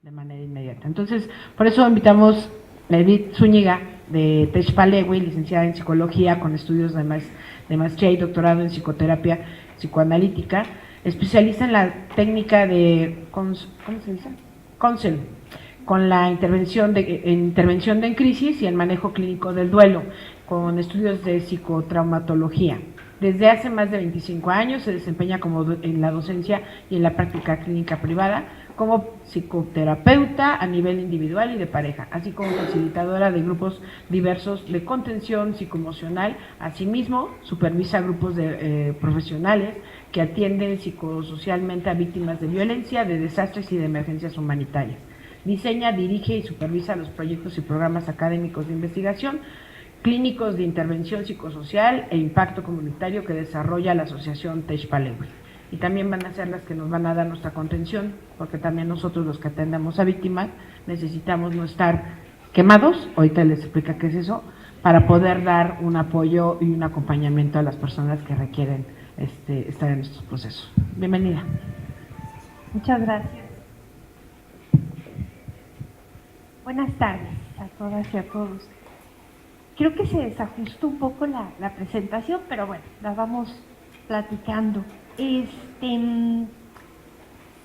de manera inmediata. Entonces, por eso invitamos a Edith Zúñiga de Techpalewi, licenciada en psicología con estudios de maestría y doctorado en psicoterapia psicoanalítica, especialista en la técnica de ¿cómo se dice? Counsel, con la intervención de crisis y el manejo clínico del duelo, con estudios de psicotraumatología. Desde hace más de 25 años se desempeña en la docencia y en la práctica clínica privada como psicoterapeuta a nivel individual y de pareja, así como facilitadora de grupos diversos de contención psicoemocional. Asimismo, supervisa grupos de profesionales que atienden psicosocialmente a víctimas de violencia, de desastres y de emergencias humanitarias. Diseña, dirige y supervisa los proyectos y programas académicos de investigación, clínicos de intervención psicosocial e impacto comunitario que desarrolla la asociación Techpalewi. Y también van a ser las que nos van a dar nuestra contención, porque también nosotros los que atendemos a víctimas necesitamos no estar quemados, ahorita les explica qué es eso, para poder dar un apoyo y un acompañamiento a las personas que requieren estar en estos procesos. Bienvenida. Muchas gracias. Buenas tardes a todas y a todos. Creo que se desajustó un poco la presentación, pero bueno, la vamos platicando. Si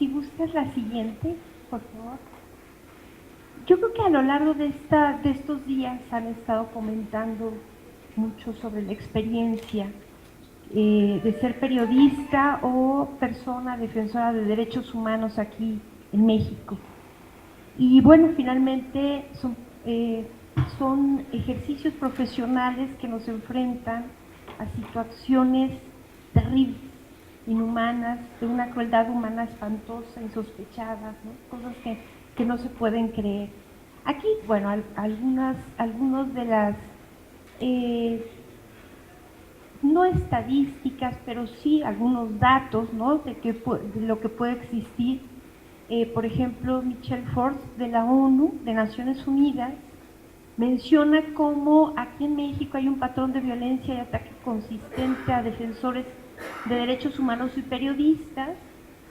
gustas la siguiente, por favor. Yo creo que a lo largo de estos días han estado comentando mucho sobre la experiencia de ser periodista o persona defensora de derechos humanos aquí en México. Y bueno, finalmente son ejercicios profesionales que nos enfrentan a situaciones terribles, inhumanas, de una crueldad humana espantosa, insospechadas, ¿no? Cosas que no se pueden creer. Aquí, bueno, algunos de las, no estadísticas, pero sí algunos datos, ¿no? de lo que puede existir. Por ejemplo, Michelle Forst de la ONU, de Naciones Unidas, menciona cómo aquí en México hay un patrón de violencia y ataque consistente a defensores de derechos humanos y periodistas.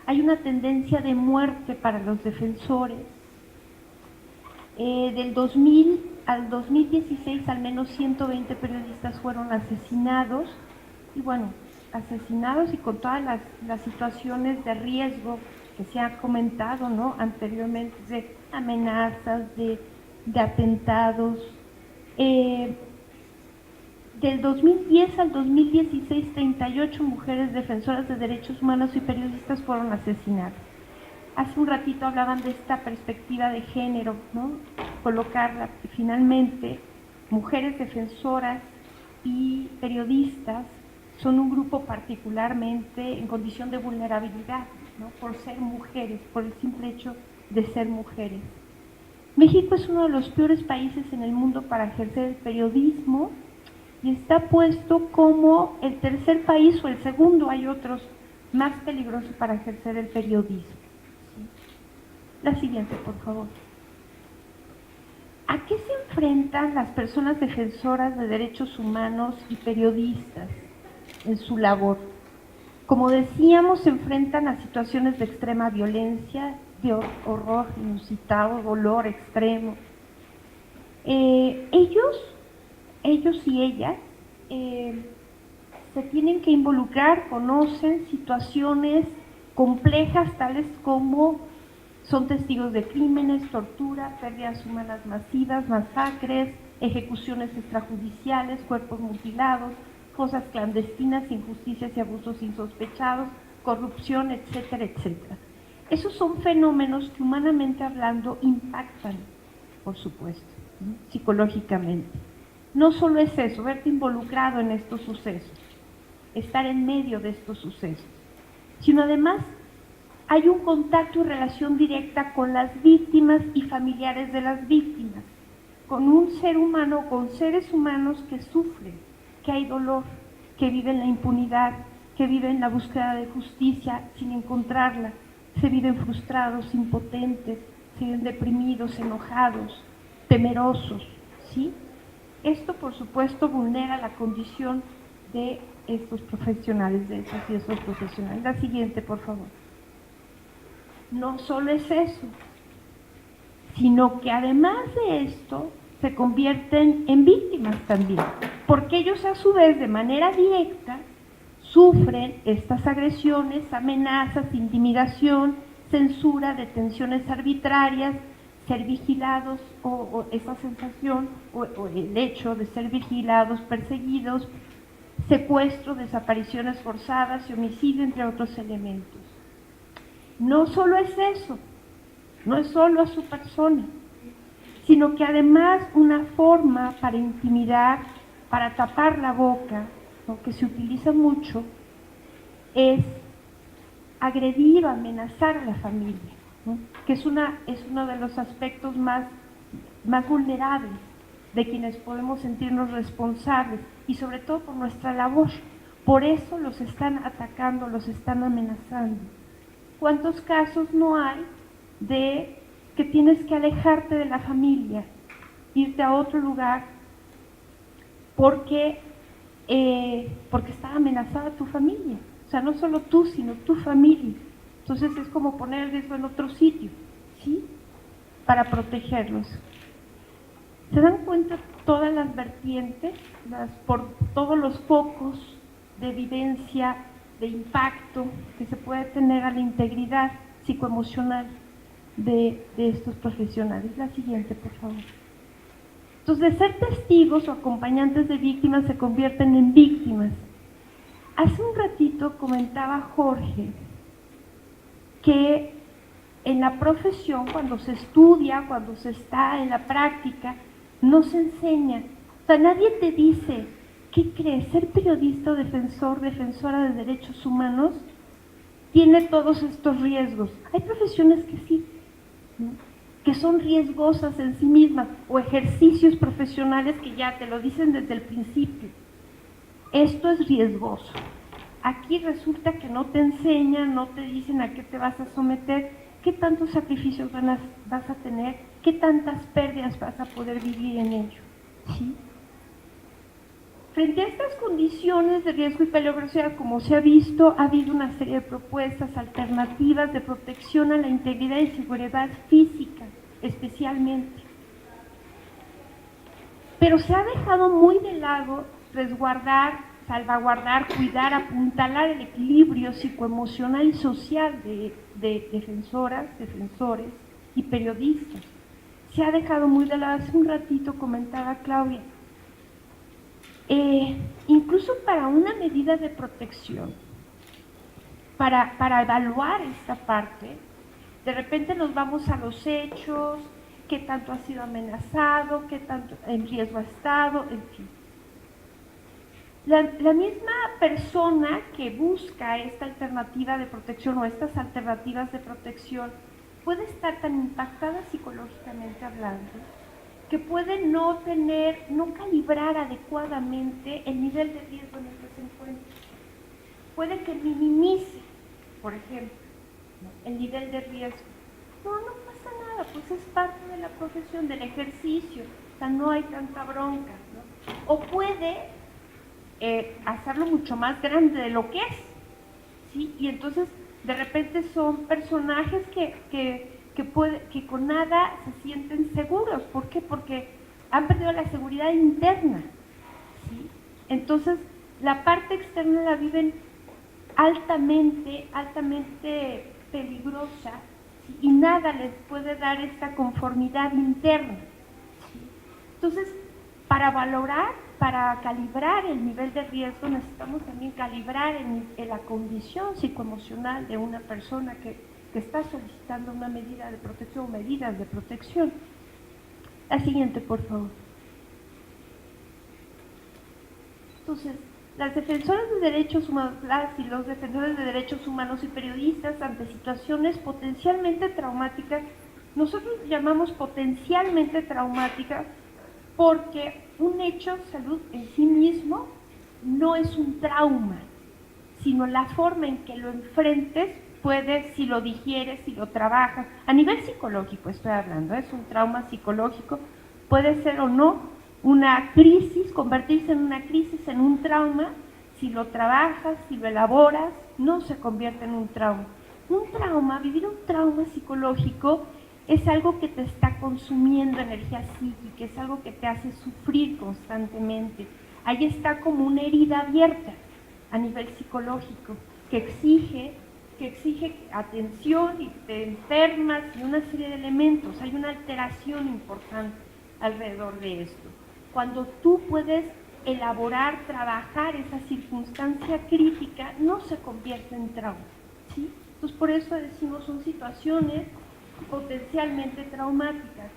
Hay una tendencia de muerte para los defensores. Del 2000 al 2016 al menos 120 periodistas fueron asesinados, y bueno, asesinados y con todas las situaciones de riesgo que se ha comentado, ¿no? Anteriormente, de amenazas, de atentados. Del 2010 al 2016, 38 mujeres defensoras de derechos humanos y periodistas fueron asesinadas. Hace un ratito hablaban de esta perspectiva de género, ¿no? Colocarla, finalmente, mujeres defensoras y periodistas son un grupo particularmente en condición de vulnerabilidad, ¿no? Por ser mujeres, por el simple hecho de ser mujeres. México es uno de los peores países en el mundo para ejercer el periodismo y está puesto como el tercer país o el segundo, hay otros, más peligroso para ejercer el periodismo. La siguiente, por favor. ¿A qué se enfrentan las personas defensoras de derechos humanos y periodistas en su labor? Como decíamos, se enfrentan a situaciones de extrema violencia, de horror inusitado, dolor extremo. Ellos y ellas se tienen que involucrar, conocen situaciones complejas tales como son testigos de crímenes, tortura, pérdidas humanas masivas, masacres, ejecuciones extrajudiciales, cuerpos mutilados, fosas clandestinas, injusticias y abusos insospechados, corrupción, etcétera, etcétera. Esos son fenómenos que humanamente hablando impactan, por supuesto, ¿no? Psicológicamente. No solo es eso, verte involucrado en estos sucesos, estar en medio de estos sucesos, sino además hay un contacto y relación directa con las víctimas y familiares de las víctimas, con un ser humano, con seres humanos que sufren, que hay dolor, que viven la impunidad, que viven la búsqueda de justicia sin encontrarla, se viven frustrados, impotentes, se viven deprimidos, enojados, temerosos, ¿sí? Esto, por supuesto, vulnera la condición de estos profesionales, de esas y esos profesionales. La siguiente, por favor. No solo es eso. sino que además de esto se convierten en víctimas también, porque ellos a su vez de manera directa sufren estas agresiones, amenazas, intimidación, censura, detenciones arbitrarias, ser vigilados o esa sensación o el hecho de ser vigilados, perseguidos, secuestro, desapariciones forzadas y homicidio, entre otros elementos. No solo es eso, no es solo a su persona, sino que además una forma para intimidar, para tapar la boca, ¿no?, que se utiliza mucho, es agredir o amenazar a la familia, ¿no?, que es uno de los aspectos más vulnerables de quienes podemos sentirnos responsables y sobre todo por nuestra labor. Por eso los están atacando, los están amenazando. ¿Cuántos casos no hay de que tienes que alejarte de la familia, irte a otro lugar porque está amenazada tu familia? O sea, no solo tú, sino tu familia. Entonces es como poner el riesgo en otro sitio, ¿sí?, para protegerlos. ¿Se dan cuenta todas las vertientes, por todos los focos de vivencia, de impacto que se puede tener a la integridad psicoemocional de estos profesionales? La siguiente, por favor. Entonces, de ser testigos o acompañantes de víctimas se convierten en víctimas. Hace un ratito comentaba Jorge que en la profesión, cuando se estudia, cuando se está en la práctica, no se enseña. O sea, nadie te dice, ¿qué crees? Ser periodista o defensor, defensora de derechos humanos tiene todos estos riesgos. Hay profesiones que sí, ¿no?, que son riesgosas en sí mismas, o ejercicios profesionales que ya te lo dicen desde el principio. Esto es riesgoso. Aquí resulta que no te enseñan, no te dicen a qué te vas a someter, qué tantos sacrificios vas a tener, qué tantas pérdidas vas a poder vivir en ello, ¿sí? Frente a estas condiciones de riesgo y peligrosidad, como se ha visto, ha habido una serie de propuestas alternativas de protección a la integridad y seguridad física, especialmente. Pero se ha dejado muy de lado resguardar, salvaguardar, cuidar, apuntalar el equilibrio psicoemocional y social de defensoras, defensores y periodistas. Se ha dejado muy de lado. Hace un ratito comentaba Claudia, incluso para una medida de protección, para evaluar esta parte, de repente nos vamos a los hechos, qué tanto ha sido amenazado, qué tanto en riesgo ha estado, en fin. La misma persona que busca esta alternativa de protección o estas alternativas de protección puede estar tan impactada psicológicamente hablando que puede no calibrar adecuadamente el nivel de riesgo en el que se encuentra. Puede que minimice, por ejemplo, el nivel de riesgo. No pasa nada, pues es parte de la profesión, del ejercicio, o sea, no hay tanta bronca, ¿no? O puede hacerlo mucho más grande de lo que es, ¿sí? Y entonces de repente son personajes que con nada se sienten seguros. ¿Por qué? Porque han perdido la seguridad interna, ¿sí? Entonces la parte externa la viven altamente peligrosa, ¿sí?, y nada les puede dar esta conformidad interna, ¿sí? Entonces, para valorar, para calibrar el nivel de riesgo, necesitamos también calibrar en la condición psicoemocional de una persona que está solicitando una medida de protección o medidas de protección. La siguiente, por favor. Entonces, las defensoras de derechos humanos, las y los defensores de derechos humanos y periodistas ante situaciones potencialmente traumáticas, nosotros llamamos potencialmente traumáticas porque un hecho de salud en sí mismo no es un trauma, sino la forma en que lo enfrentes puede, si lo digieres, si lo trabajas, a nivel psicológico estoy hablando, es un trauma psicológico, puede ser o no una crisis, convertirse en una crisis, en un trauma. Si lo trabajas, si lo elaboras, no se convierte en un trauma. Un trauma, vivir un trauma psicológico es algo que te está consumiendo energía psíquica, es algo que te hace sufrir constantemente. Ahí está como una herida abierta a nivel psicológico que exige atención y te enfermas y una serie de elementos. Hay una alteración importante alrededor de esto. Cuando tú puedes elaborar, trabajar esa circunstancia crítica, no se convierte en trauma, ¿sí? Entonces por eso decimos son situaciones potencialmente traumáticas.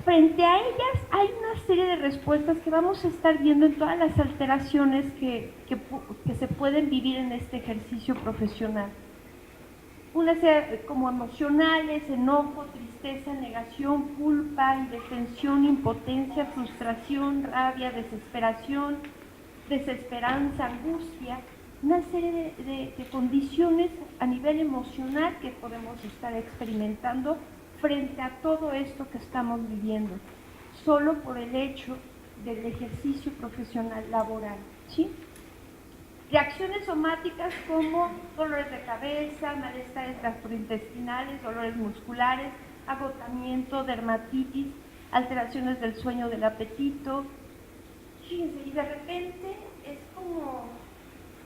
Frente a ellas hay una serie de respuestas que vamos a estar viendo en todas las alteraciones que se pueden vivir en este ejercicio profesional. Una serie como emocionales, enojo, tristeza, negación, culpa, indefensión, impotencia, frustración, rabia, desesperación, desesperanza, angustia, una serie de condiciones a nivel emocional que podemos estar experimentando frente a todo esto que estamos viviendo, solo por el hecho del ejercicio profesional laboral, ¿sí? Reacciones somáticas como dolores de cabeza, malestares gastrointestinales, dolores musculares, agotamiento, dermatitis, alteraciones del sueño, del apetito. Fíjense, y de repente es como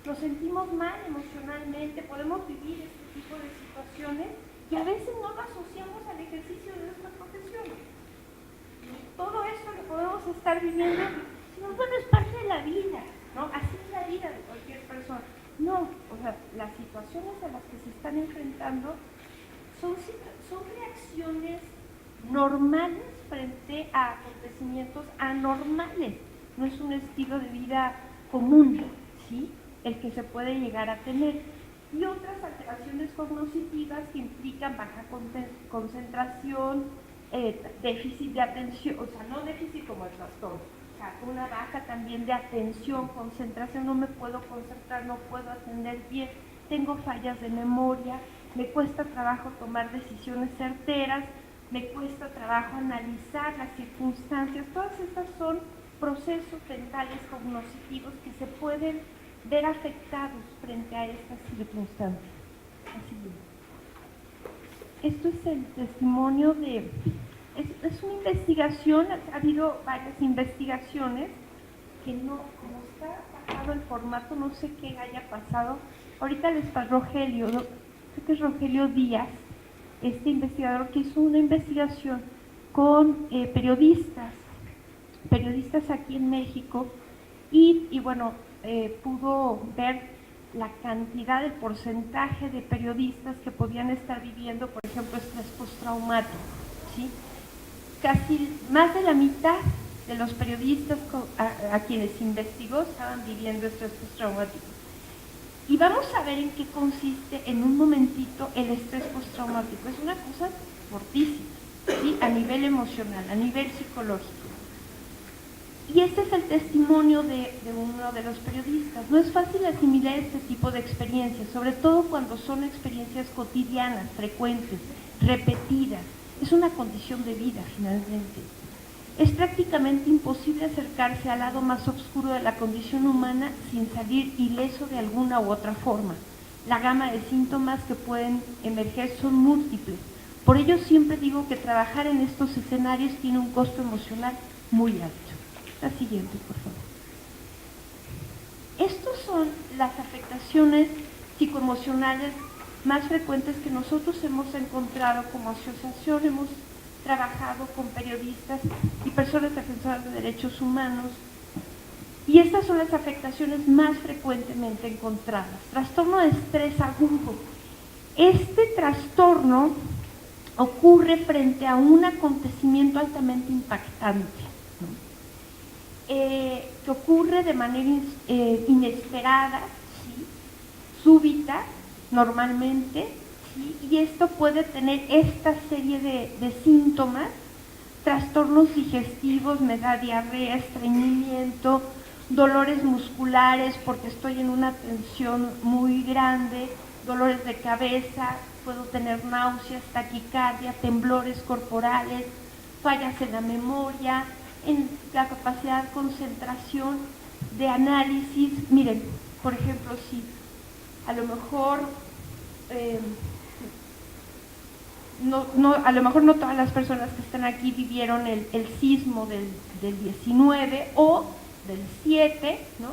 nos sentimos mal emocionalmente, podemos vivir este tipo de situaciones y a veces no lo asociamos al ejercicio de nuestra profesión. Todo esto lo podemos estar viviendo, sino, bueno, es parte de la vida, ¿no? Así es la vida de cualquier persona. No, o sea, las situaciones a las que se están enfrentando son reacciones normales frente a acontecimientos anormales. No es un estilo de vida común, ¿sí?, el que se puede llegar a tener. Y otras alteraciones cognitivas que implican baja concentración, déficit de atención, o sea, no déficit como el trastorno, o sea, una baja también de atención, concentración, no me puedo concentrar, no puedo atender bien, tengo fallas de memoria, me cuesta trabajo tomar decisiones certeras, me cuesta trabajo analizar las circunstancias. Todas estas son procesos mentales cognitivos que se pueden ver afectados frente a estas circunstancias. Así es. Esto es el testimonio de... Es una investigación, ha habido varias investigaciones que no, como está bajado el formato, no sé qué haya pasado. Ahorita les pasó Rogelio, creo que es Rogelio Díaz, este investigador que hizo una investigación con periodistas aquí en México y bueno, pudo ver la cantidad, el porcentaje de periodistas que podían estar viviendo, por ejemplo, estrés postraumático, ¿sí? Casi más de la mitad de los periodistas a quienes investigó estaban viviendo estrés postraumático. Y vamos a ver en qué consiste en un momentito el estrés postraumático. Es una cosa fortísima, ¿sí?, a nivel emocional, a nivel psicológico. Y este es el testimonio de uno de los periodistas. No es fácil asimilar este tipo de experiencias, sobre todo cuando son experiencias cotidianas, frecuentes, repetidas. Es una condición de vida, finalmente. Es prácticamente imposible acercarse al lado más oscuro de la condición humana sin salir ileso de alguna u otra forma. La gama de síntomas que pueden emerger son múltiples. Por ello siempre digo que trabajar en estos escenarios tiene un costo emocional muy alto. La siguiente, por favor. Estas son las afectaciones psicoemocionales más frecuentes que nosotros hemos encontrado como asociación. Hemos trabajado con periodistas y personas defensoras de derechos humanos, y estas son las afectaciones más frecuentemente encontradas. Trastorno de estrés agudo. Este trastorno ocurre frente a un acontecimiento altamente impactante, que ocurre de manera inesperada, ¿sí?, súbita, normalmente, ¿sí?, y esto puede tener esta serie de síntomas: trastornos digestivos, me da diarrea, estreñimiento, dolores musculares porque estoy en una tensión muy grande, dolores de cabeza, puedo tener náuseas, taquicardia, temblores corporales, fallas en la memoria, en la capacidad de concentración, de análisis. Miren, por ejemplo, si a lo mejor a lo mejor no todas las personas que están aquí vivieron el sismo del 19 o del 7, ¿no?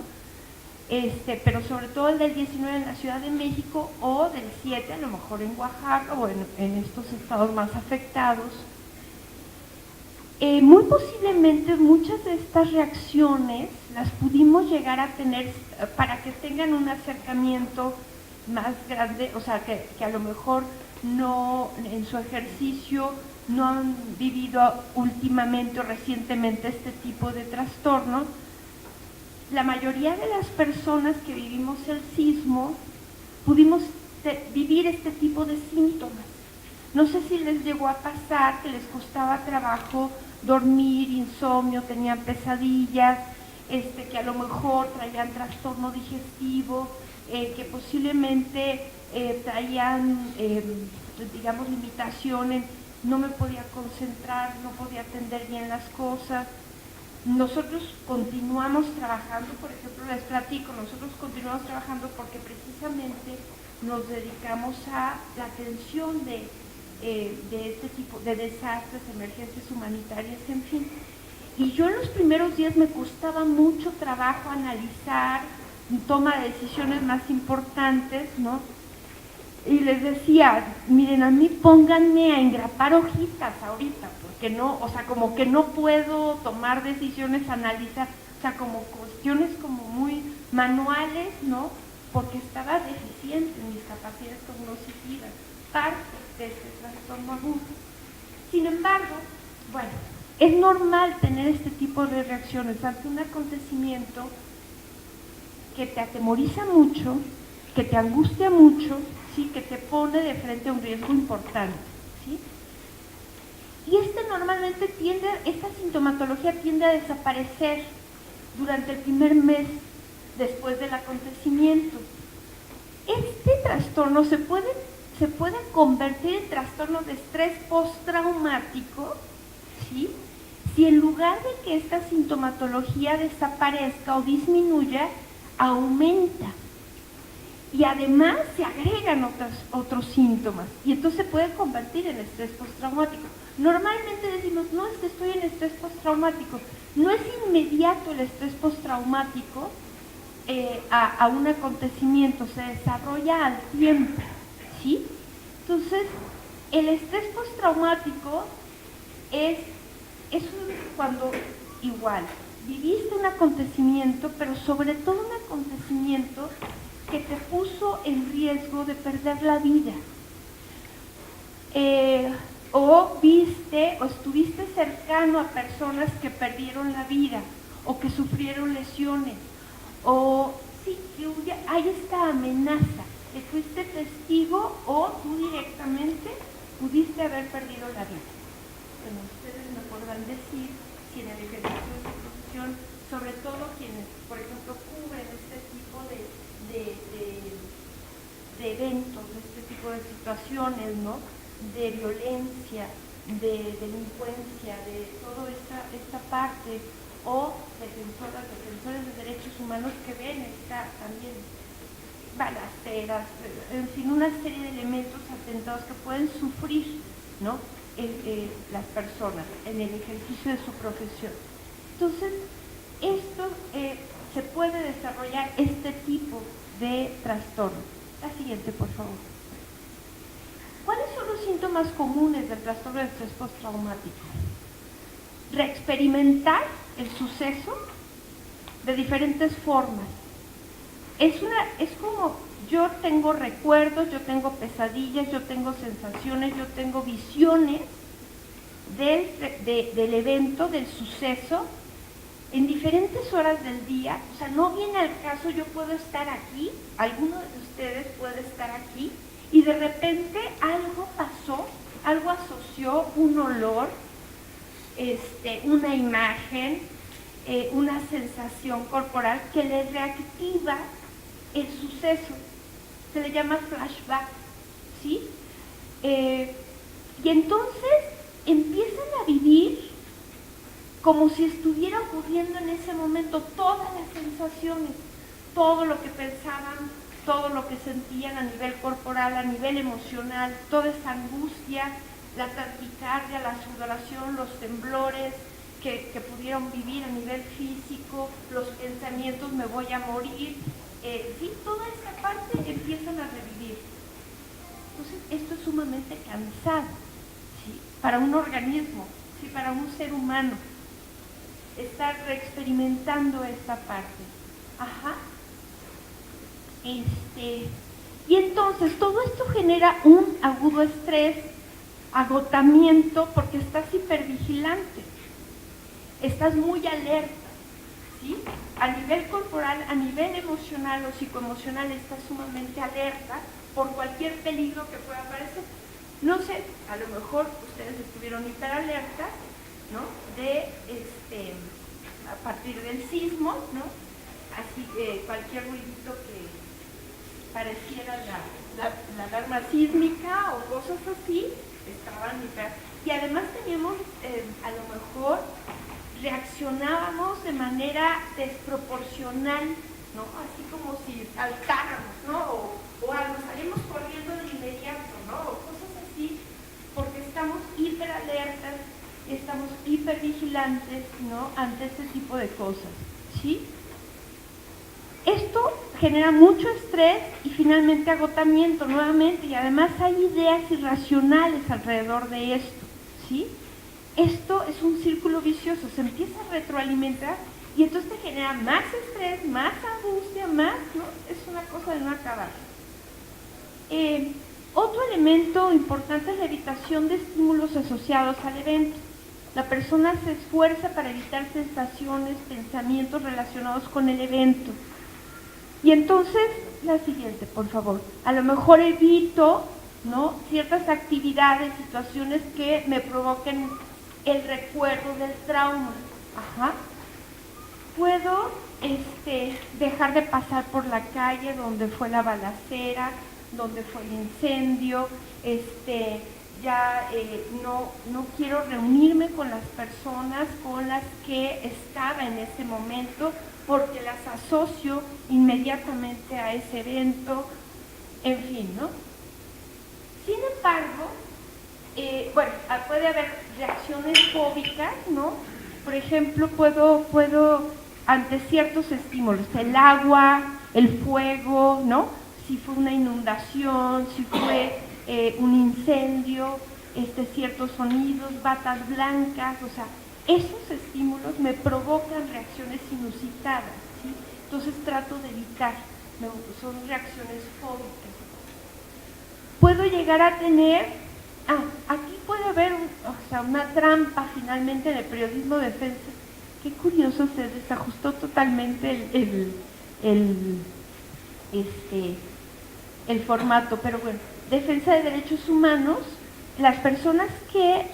Pero sobre todo el del 19 en la Ciudad de México o del 7 a lo mejor en Oaxaca o en estos estados más afectados. Muy posiblemente muchas de estas reacciones las pudimos llegar a tener para que tengan un acercamiento más grande, o sea, que a lo mejor no en su ejercicio no han vivido últimamente o recientemente este tipo de trastorno. La mayoría de las personas que vivimos el sismo pudimos vivir este tipo de síntomas. No sé si les llegó a pasar que les costaba trabajo dormir, insomnio, tenían pesadillas, que a lo mejor traían trastorno digestivo, que posiblemente traían, digamos, limitaciones, no me podía concentrar, no podía atender bien las cosas. Nosotros continuamos trabajando, por ejemplo, les platico, nosotros continuamos trabajando porque precisamente nos dedicamos a la atención de este tipo de desastres, emergencias humanitarias, en fin. Y yo en los primeros días me costaba mucho trabajo analizar, toma de decisiones más importantes, ¿no? Y les decía, miren, a mí pónganme a engrapar hojitas ahorita, porque no, o sea, como que no puedo tomar decisiones, analizar, o sea, como cuestiones como muy manuales, ¿no? Porque estaba deficiente en mis capacidades cognitivas, parte de este trastorno agudo. Sin embargo, bueno, es normal tener este tipo de reacciones ante un acontecimiento que te atemoriza mucho, que te angustia mucho, ¿sí? Que te pone de frente a un riesgo importante, ¿sí? Y normalmente esta sintomatología tiende a desaparecer durante el primer mes después del acontecimiento. Este trastorno se puede convertir en trastorno de estrés postraumático, ¿sí? Si en lugar de que esta sintomatología desaparezca o disminuya, aumenta. Y además se agregan otros síntomas y entonces se puede convertir en estrés postraumático. Normalmente decimos, no, es que estoy en estrés postraumático. No es inmediato el estrés postraumático a un acontecimiento, se desarrolla al tiempo, ¿sí? Entonces, el estrés postraumático es cuando igual viviste un acontecimiento, pero sobre todo un acontecimiento que te puso en riesgo de perder la vida. O viste o estuviste cercano a personas que perdieron la vida o que sufrieron lesiones, o sí, que hay esta amenaza, que fuiste testigo o tú directamente pudiste haber perdido la vida. Bueno, ustedes me podrán decir si en el ejercicio de su profesión, sobre todo quienes, por ejemplo, cubren este tipo de eventos, de este tipo de situaciones, ¿no? De violencia, de delincuencia, de toda esta parte, o defensores de derechos humanos que ven también balaceras, en fin, una serie de elementos atentados que pueden sufrir, ¿no? Las personas en el ejercicio de su profesión. Entonces, se puede desarrollar este tipo de trastorno. La siguiente, por favor. ¿Cuáles son los síntomas comunes del trastorno de estrés postraumático? Reexperimentar el suceso de diferentes formas. Es como yo tengo recuerdos, yo tengo pesadillas, yo tengo sensaciones, yo tengo visiones del evento, del suceso, en diferentes horas del día. O sea, no viene al caso, yo puedo estar aquí, alguno de ustedes puede estar aquí, y de repente algo pasó, algo asoció, un olor, una imagen, una sensación corporal que le reactiva el suceso. Se le llama flashback, ¿sí? Y entonces empiezan a vivir como si estuviera ocurriendo en ese momento todas las sensaciones, todo lo que pensaban, todo lo que sentían a nivel corporal, a nivel emocional, toda esa angustia, la taquicardia, la sudoración, los temblores que pudieron vivir a nivel físico, los pensamientos me voy a morir, sí, toda esta parte empiezan a revivir. Entonces esto es sumamente cansado, ¿sí? Para un organismo, ¿sí? Para un ser humano, estar reexperimentando esta parte. Ajá. Y entonces todo esto genera un agudo estrés, agotamiento, porque estás hipervigilante, estás muy alerta, ¿sí? A nivel corporal, a nivel emocional o psicoemocional estás sumamente alerta por cualquier peligro que pueda aparecer. No sé, a lo mejor ustedes estuvieron hiperalerta, ¿no? A partir del sismo, ¿no? Así cualquier ruidito que pareciera la alarma sísmica o cosas así, estaban hiper. Y además teníamos, a lo mejor, reaccionábamos de manera desproporcional, ¿no? Así como si saltáramos, ¿no? O algo, salimos corriendo de inmediato, ¿no? O cosas así, porque estamos hiperalertas, estamos hipervigilantes, ¿no? Ante este tipo de cosas, ¿sí? Esto genera mucho estrés y finalmente agotamiento nuevamente, y además hay ideas irracionales alrededor de esto, ¿sí? Esto es un círculo vicioso, se empieza a retroalimentar y entonces te genera más estrés, más angustia, más, ¿no? Es una cosa de no acabar. Otro elemento importante es la evitación de estímulos asociados al evento. La persona se esfuerza para evitar sensaciones, pensamientos relacionados con el evento. Y entonces, la siguiente, por favor. A lo mejor evito, ¿no? Ciertas actividades, situaciones que me provoquen el recuerdo del trauma. Ajá. Puedo dejar de pasar por la calle donde fue la balacera, donde fue el incendio, no quiero reunirme con las personas con las que estaba en ese momento porque las asocio inmediatamente a ese evento, en fin, ¿no? Sin embargo, puede haber reacciones fóbicas, ¿no? Por ejemplo, puedo ante ciertos estímulos, el agua, el fuego, ¿no? Si fue una inundación, si fue un incendio, ciertos sonidos, batas blancas, o sea, esos estímulos me provocan reacciones inusitadas, ¿sí? Entonces trato de evitar, ¿no? Son reacciones fóbicas. Puedo llegar a tener, aquí puede haber una trampa finalmente de periodismo de defensa. Qué curioso, se desajustó totalmente el formato, pero bueno, defensa de derechos humanos. Las personas que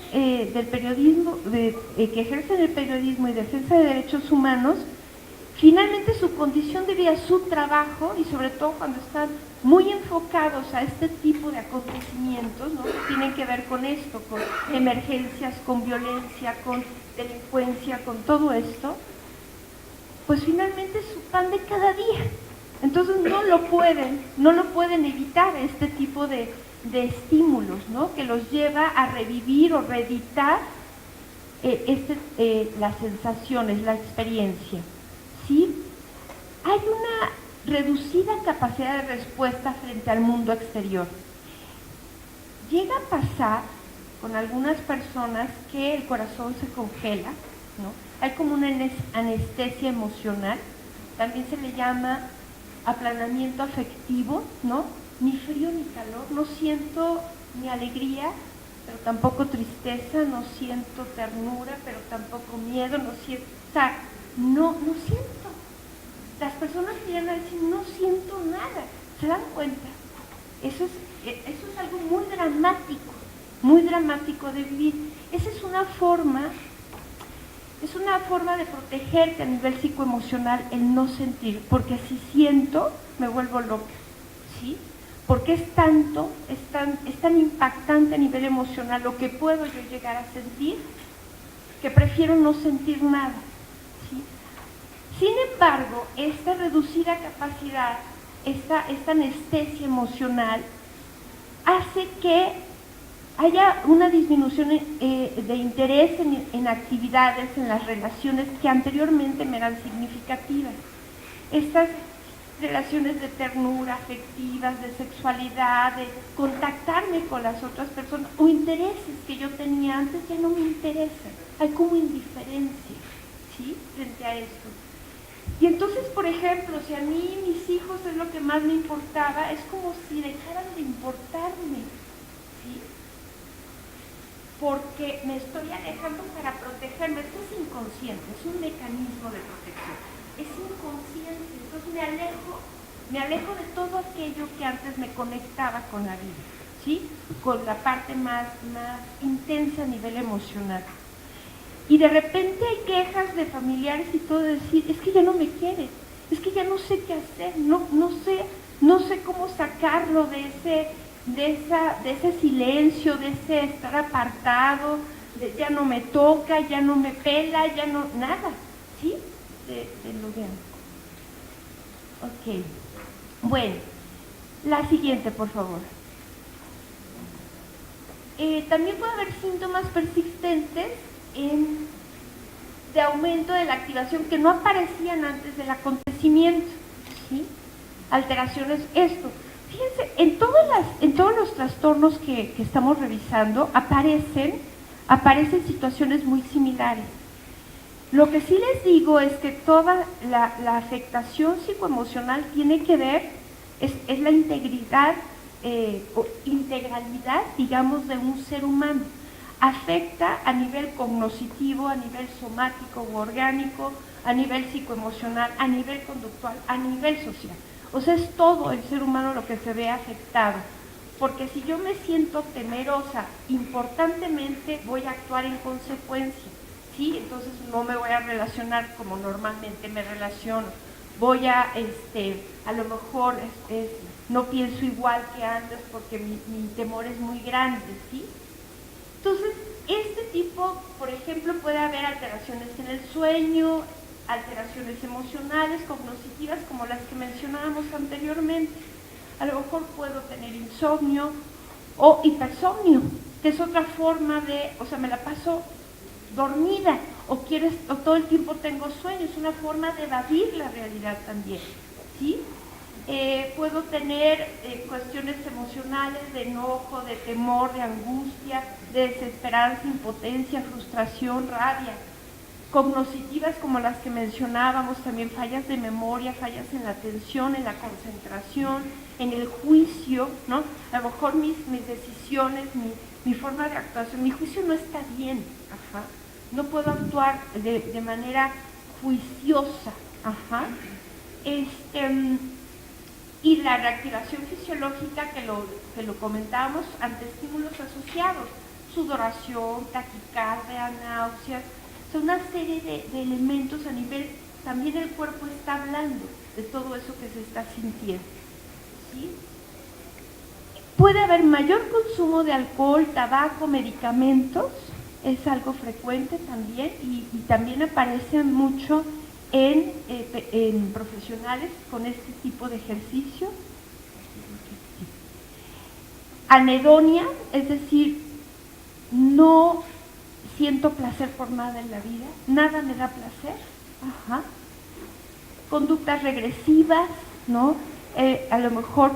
del periodismo, que ejercen el periodismo y defensa de derechos humanos, finalmente su condición de vida, su trabajo, y sobre todo cuando están muy enfocados a este tipo de acontecimientos, ¿no? Que tienen que ver con esto, con emergencias, con violencia, con delincuencia, con todo esto, pues finalmente es su pan de cada día. Entonces no lo pueden evitar este tipo de estímulos, ¿no? Que los lleva a revivir o reeditar las sensaciones, la experiencia, ¿sí? Hay una reducida capacidad de respuesta frente al mundo exterior. Llega a pasar con algunas personas que el corazón se congela, ¿no? Hay como una anestesia emocional, también se le llama aplanamiento afectivo, ¿no? Ni frío ni calor, no siento ni alegría, pero tampoco tristeza, no siento ternura, pero tampoco miedo, no siento, o sea, no siento. Las personas vienen a decir, no siento nada, ¿se dan cuenta? Eso es algo muy dramático de vivir. Esa es una forma de protegerte a nivel psicoemocional, el no sentir, porque si siento, me vuelvo loca, ¿sí? Porque es tan impactante a nivel emocional lo que puedo yo llegar a sentir, que prefiero no sentir nada, ¿sí? Sin embargo, esta reducida capacidad, esta anestesia emocional, hace que haya una disminución de interés en actividades, en las relaciones que anteriormente me eran significativas. Estas relaciones de ternura, afectivas, de sexualidad, de contactarme con las otras personas o intereses que yo tenía antes ya no me interesan. Hay como indiferencia, ¿sí?, frente a esto. Y entonces, por ejemplo, si a mí mis hijos es lo que más me importaba, es como si dejaran de importarme, ¿sí?, porque me estoy alejando para protegerme. Esto es inconsciente, es un mecanismo de protección, es inconsciente. Entonces me alejo de todo aquello que antes me conectaba con la vida, ¿sí?, con la parte más intensa a nivel emocional. Y de repente hay quejas de familiares y todo, decir, es que ya no me quiere, es que ya no sé qué hacer, no sé cómo sacarlo de ese silencio, de ese estar apartado, ya no me toca, ya no me pela, ya no, nada, ¿sí?, de lo de antes. Ok, bueno, la siguiente, por favor. También puede haber síntomas persistentes de aumento de la activación que no aparecían antes del acontecimiento, ¿sí? Alteraciones, esto. Fíjense, en todos los trastornos que estamos revisando aparecen situaciones muy similares. Lo que sí les digo es que toda la afectación psicoemocional tiene que ver, es la integridad o integralidad, digamos, de un ser humano. Afecta a nivel cognoscitivo, a nivel somático u orgánico, a nivel psicoemocional, a nivel conductual, a nivel social. O sea, es todo el ser humano lo que se ve afectado. Porque si yo me siento temerosa, importantemente voy a actuar en consecuencia, ¿sí? Entonces no me voy a relacionar como normalmente me relaciono. Voy a lo mejor no pienso igual que antes porque mi temor es muy grande, ¿sí? Entonces, este tipo, por ejemplo, puede haber alteraciones en el sueño, alteraciones emocionales, cognitivas, como las que mencionábamos anteriormente. A lo mejor puedo tener insomnio o hipersomnio, que es otra forma de, o sea, me la paso dormida o todo el tiempo tengo sueño, es una forma de evadir la realidad también, ¿sí? Puedo tener cuestiones emocionales de enojo, de temor, de angustia, de desesperanza, impotencia, frustración, rabia. Cognitivas como las que mencionábamos, también fallas de memoria, fallas en la atención, en la concentración, en el juicio, ¿no? A lo mejor mis decisiones, mi forma de actuación, mi juicio no está bien, ajá. No puedo actuar de manera juiciosa, ajá. Y la reactivación fisiológica que lo comentábamos ante estímulos asociados, sudoración, taquicardia, náuseas, son una serie de elementos a nivel, también el cuerpo está hablando de todo eso que se está sintiendo, ¿sí? Puede haber mayor consumo de alcohol, tabaco, medicamentos, es algo frecuente también y también aparece mucho en profesionales con este tipo de ejercicio. Anedonia, es decir, no siento placer por nada en la vida, nada me da placer. Ajá. Conductas regresivas, ¿no? A lo mejor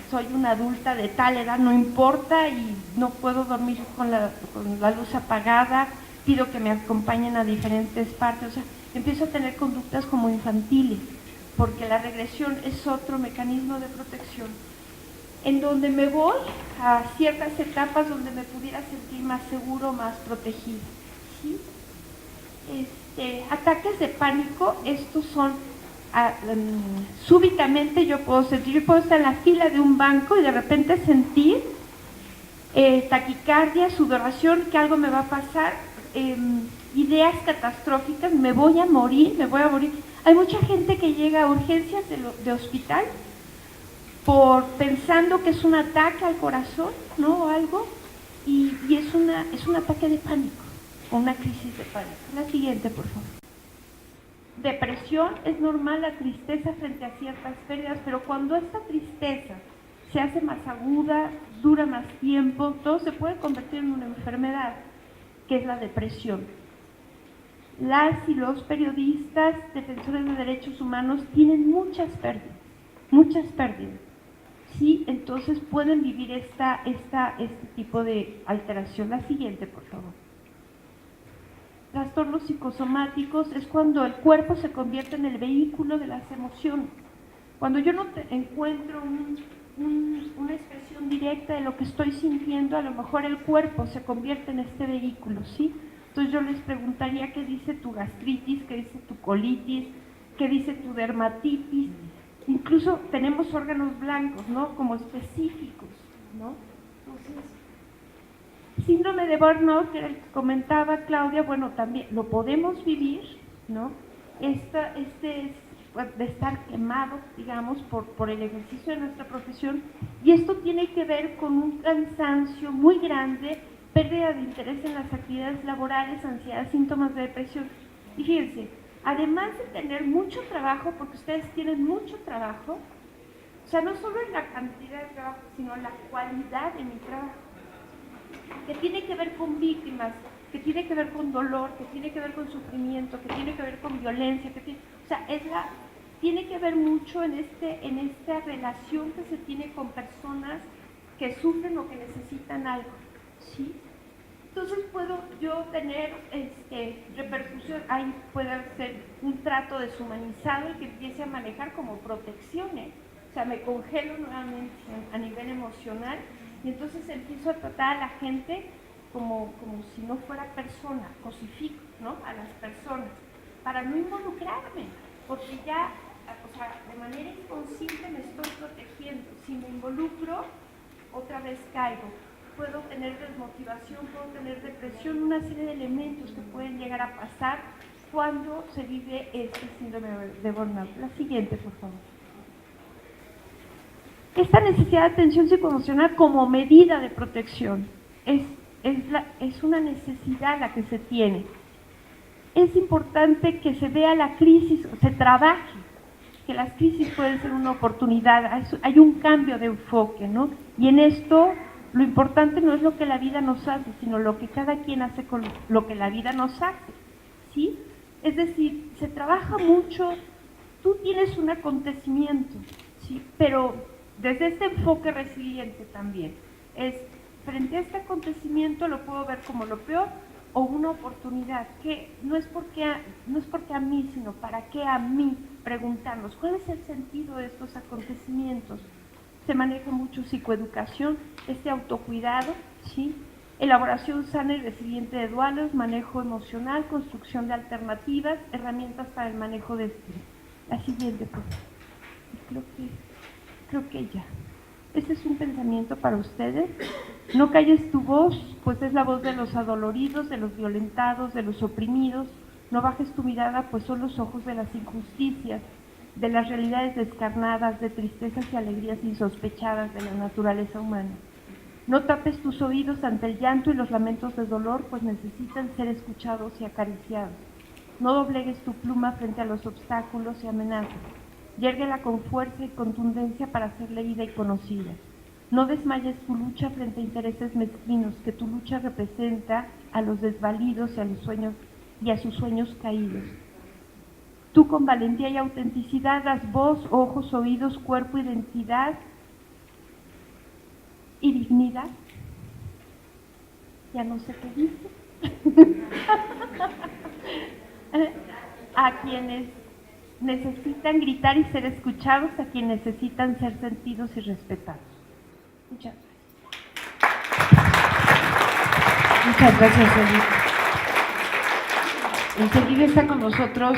soy una adulta de tal edad, no importa, y no puedo dormir con la luz apagada, pido que me acompañen a diferentes partes, o sea, empiezo a tener conductas como infantiles, porque la regresión es otro mecanismo de protección, en donde me voy a ciertas etapas donde me pudiera sentir más seguro, más protegido, ¿sí? Ataques de pánico, estos son súbitamente yo puedo estar en la fila de un banco y de repente sentir taquicardia, sudoración, que algo me va a pasar, ideas catastróficas, me voy a morir. Hay mucha gente que llega a urgencias de hospital pensando que es un ataque al corazón, ¿no? O algo, y es un ataque de pánico, o una crisis de pánico. La siguiente, por favor. Depresión, es normal la tristeza frente a ciertas pérdidas, pero cuando esta tristeza se hace más aguda, dura más tiempo, todo se puede convertir en una enfermedad, que es la depresión. Las y los periodistas, defensores de derechos humanos, tienen muchas pérdidas. Sí, entonces pueden vivir este tipo de alteración. La siguiente, por favor. Trastornos psicosomáticos es cuando el cuerpo se convierte en el vehículo de las emociones. Cuando yo no encuentro una expresión directa de lo que estoy sintiendo, a lo mejor el cuerpo se convierte en este vehículo, ¿sí? Entonces yo les preguntaría qué dice tu gastritis, qué dice tu colitis, qué dice tu dermatitis. Incluso tenemos órganos blancos, ¿no? Como específicos, ¿no? Entonces, síndrome de burnout, que era el que comentaba Claudia, bueno, también lo podemos vivir, ¿no? Este es de estar quemado, digamos, por el ejercicio de nuestra profesión, y esto tiene que ver con un cansancio muy grande, pérdida de interés en las actividades laborales, ansiedad, síntomas de depresión. Y fíjense, además de tener mucho trabajo, porque ustedes tienen mucho trabajo, o sea, no solo en la cantidad de trabajo, sino la cualidad de mi trabajo, que tiene que ver con víctimas, que tiene que ver con dolor, que tiene que ver con sufrimiento, que tiene que ver con violencia, o sea, tiene que ver mucho en esta relación que se tiene con personas que sufren o que necesitan algo, ¿sí? Entonces puedo yo tener repercusión, ahí puede ser un trato deshumanizado el que empiece a manejar como protecciones, o sea, me congelo nuevamente a nivel emocional y entonces empiezo a tratar a la gente como si no fuera persona, cosifico, ¿no? A las personas, para no involucrarme, porque ya, o sea, de manera inconsciente me estoy protegiendo. Si me involucro, otra vez caigo. Puedo tener desmotivación, puedo tener depresión, una serie de elementos que pueden llegar a pasar cuando se vive este síndrome de burnout. La siguiente, por favor. Esta necesidad de atención psicoemocional como medida de protección es una necesidad la que se tiene. Es importante que se vea la crisis, se trabaje, que las crisis pueden ser una oportunidad, hay un cambio de enfoque, ¿no? Y en esto lo importante no es lo que la vida nos hace, sino lo que cada quien hace con lo que la vida nos hace, ¿sí? Es decir, se trabaja mucho, tú tienes un acontecimiento, ¿sí? Pero desde este enfoque resiliente también, frente a este acontecimiento lo puedo ver como lo peor o una oportunidad, que no es porque a mí, sino para qué a mí, preguntarnos cuál es el sentido de estos acontecimientos. Se maneja mucho psicoeducación, autocuidado, ¿sí? Elaboración sana y resiliente de duelos, manejo emocional, construcción de alternativas, herramientas para el manejo de estrés. La siguiente, por favor. Creo que ya. Este es un pensamiento para ustedes. No calles tu voz, pues es la voz de los adoloridos, de los violentados, de los oprimidos. No bajes tu mirada, pues son los ojos de las injusticias, de las realidades descarnadas, de tristezas y alegrías insospechadas de la naturaleza humana. No tapes tus oídos ante el llanto y los lamentos de dolor, pues necesitan ser escuchados y acariciados. No doblegues tu pluma frente a los obstáculos y amenazas. Yérguela con fuerza y contundencia para ser leída y conocida. No desmayes tu lucha frente a intereses mezquinos, que tu lucha representa a los desvalidos y a sus sueños caídos. Tú con valentía y autenticidad das voz, ojos, oídos, cuerpo, identidad y dignidad. Ya no sé qué dice. A quienes necesitan gritar y ser escuchados, a quienes necesitan ser sentidos y respetados. Muchas gracias. Muchas gracias, Edith. Enseguida está con nosotros